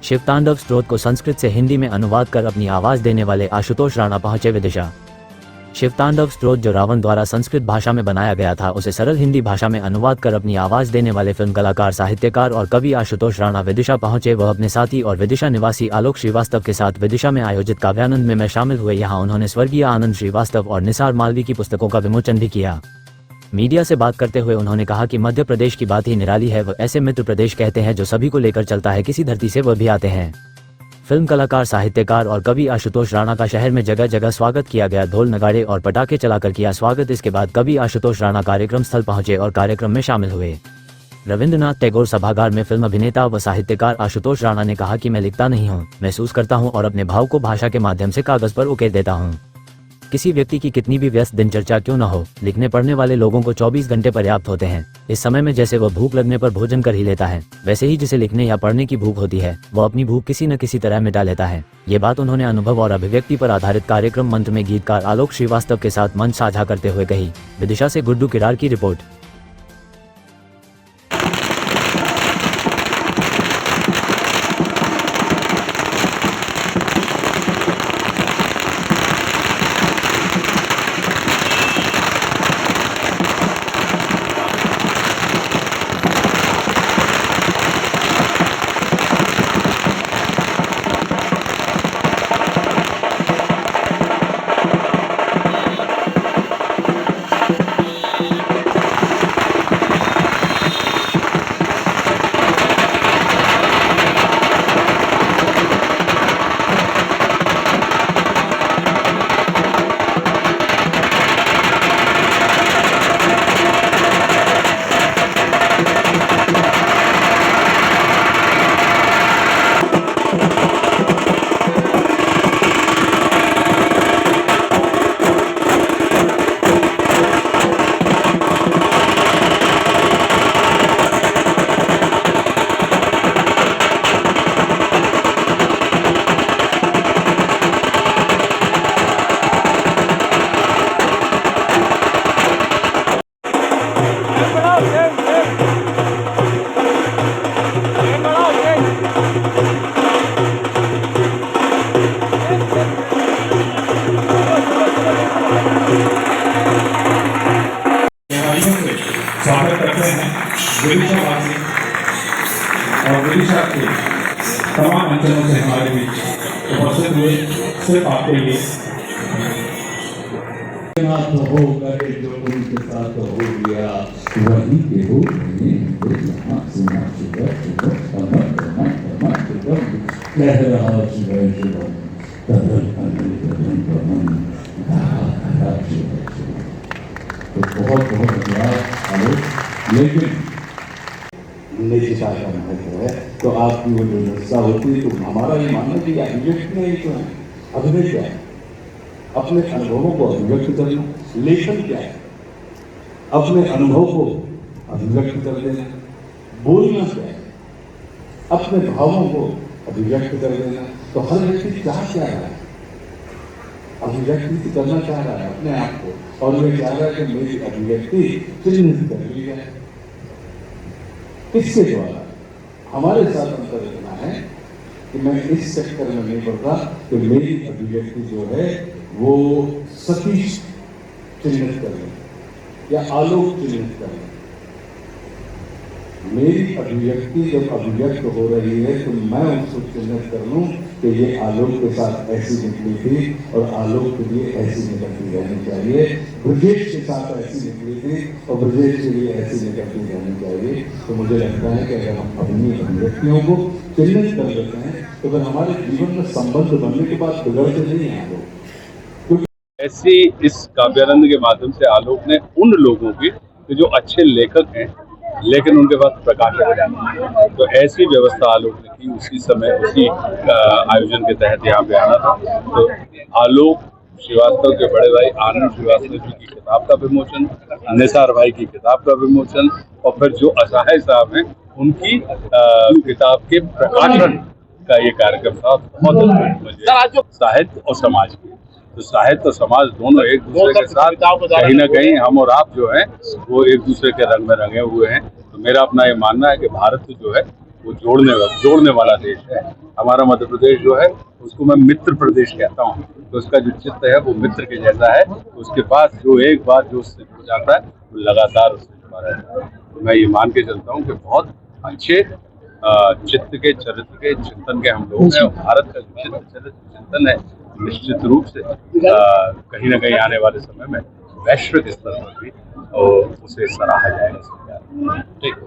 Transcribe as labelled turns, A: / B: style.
A: शिवतांडव स्तोत्र को संस्कृत से हिंदी में अनुवाद कर अपनी आवाज देने वाले आशुतोष राणा पहुंचे विदिशा। शिवतांडव स्तोत्र जो रावण द्वारा संस्कृत भाषा में बनाया गया था, उसे सरल हिंदी भाषा में अनुवाद कर अपनी आवाज देने वाले फिल्म कलाकार, साहित्यकार और कवि आशुतोष राणा विदिशा पहुंचे। वह अपने साथी और विदिशा निवासी आलोक श्रीवास्तव के साथ विदिशा में आयोजित काव्यानंद में शामिल हुए। यहाँ उन्होंने स्वर्गीय आनंद श्रीवास्तव और निसार मालवी की पुस्तकों का विमोचन भी किया। मीडिया से बात करते हुए उन्होंने कहा कि मध्य प्रदेश की बात ही निराली है। वह ऐसे मित्र प्रदेश कहते हैं जो सभी को लेकर चलता है, किसी धरती से वह भी आते हैं। फिल्म कलाकार, साहित्यकार और कवि आशुतोष राणा का शहर में जगह जगह स्वागत किया गया। ढोल नगाड़े और पटाखे चलाकर किया स्वागत। इसके बाद कवि आशुतोष राणा कार्यक्रम स्थल पहुंचे और कार्यक्रम में शामिल हुए। रविंद्रनाथ टैगोर सभागार में फिल्म अभिनेता व साहित्यकार आशुतोष राणा ने कहा कि मैं लिखता नहीं हूँ, महसूस करता हूँ और अपने भाव को भाषा के माध्यम से कागज पर उकेर देता हूँ। किसी व्यक्ति की कितनी भी व्यस्त दिनचर्या क्यों न हो, लिखने पढ़ने वाले लोगों को 24 घंटे पर्याप्त होते हैं। इस समय में जैसे वह भूख लगने पर भोजन कर ही लेता है, वैसे ही जिसे लिखने या पढ़ने की भूख होती है, वह अपनी भूख किसी न किसी तरह मिटा लेता है। ये बात उन्होंने अनुभव और अभिव्यक्ति पर आधारित कार्यक्रम मंत्र में गीतकार आलोक श्रीवास्तव के साथ मंच साझा करते हुए कही। विदिशा से गुड्डू किरार की रिपोर्ट।
B: स्वागत करते हैं विदिशा वासी और विदिशा के तमाम अंचलों से हमारे बीच उपस्थित हुए सिर्फ आपके लिए।
C: होकर जो उनके साथ हो गया वही के हो कह रहा तो बहुत बहुत धन्यवाद। लेकिन निजी भाषा महत्व है तो आपकी वो जो निर्सा होती है, तो हमारा ये मानना कि अभिव्यक्ति नहीं तो है। अभिनय क्या है? अपने अनुभवों को अभिव्यक्त करना। लेखन क्या है? अपने अनुभव को अभिव्यक्त कर देना। बोलना क्या है? अपने भावों को अभिव्यक्त कर देना। तो हर व्यक्ति क्या रहा है? अभिव्यक्ति करना चाह रहा है अपने आप को, और मैं चाह रहा है कि मेरी अभिव्यक्ति चिन्हित कर ली जाए। इसके द्वारा हमारे साथ अंतर इतना है कि मैं इस चक्कर में नहीं पड़ता कि मेरी अभिव्यक्ति जो है वो सतीश चिन्हित करें या आलोक चिन्हित करें। मेरी अभिव्यक्ति जब अभिव्यक्त हो रही है तो मैं उसको चिन्हित कर लूँ कि ये आलोक के साथ ऐसी निकली थी और आलोक के लिए ऐसी निकलती रहनी चाहिए। ब्रजेश के साथ ऐसी निकली थी और ब्रजेश के लिए ऐसी निकलती रहनी चाहिए। तो मुझे लगता है कि अगर हम अपनी अभिव्यक्तियों को चिन्हित कर लेते हैं तो फिर हमारे जीवन में संबंध बनने के बाद बिगड़ते नहीं हैं लोग।
D: ऐसी इस काव्यानंद के माध्यम से आलोक ने उन लोगों के जो अच्छे लेखक हैं लेकिन उनके पास प्रकाशन है, तो ऐसी व्यवस्था आलोक ने की। उसी समय उसी आयोजन के तहत यहाँ पे आना था। तो आलोक श्रीवास्तव के बड़े भाई आनंद श्रीवास्तव जी की किताब का विमोचन, निसार भाई की किताब का विमोचन, और फिर जो असहाय साहब हैं उनकी किताब के प्रकाशन का ये कार्यक्रम था। बहुत मुझे साहित्य और समाज की, तो साहित्य और समाज दोनों एक दूसरे के साथ कहीं ना कहीं हम और आप जो हैं वो एक दूसरे के रंग में रंगे हुए हैं। तो मेरा अपना ये मानना है कि भारत जो है वो जोड़ने वाला देश है। हमारा मध्य प्रदेश जो है उसको मैं मित्र प्रदेश कहता हूँ, तो उसका जो चित्त है वो मित्र के जैसा है। तो उसके पास जो एक बात जो उससे जुड़ जाता है वो लगातार उससे जुड़ा रहता है। तो मैं ये मान के चलता हूँ कि बहुत अच्छे चित्त के चरित्र के चिंतन के हम लोग हैं। भारत का जो चित्त चरित्र चिंतन है निश्चित रूप से कहीं ना कहीं आने वाले समय में वैश्विक स्तर पर भी उसे सराहा जाएगा। ठीक।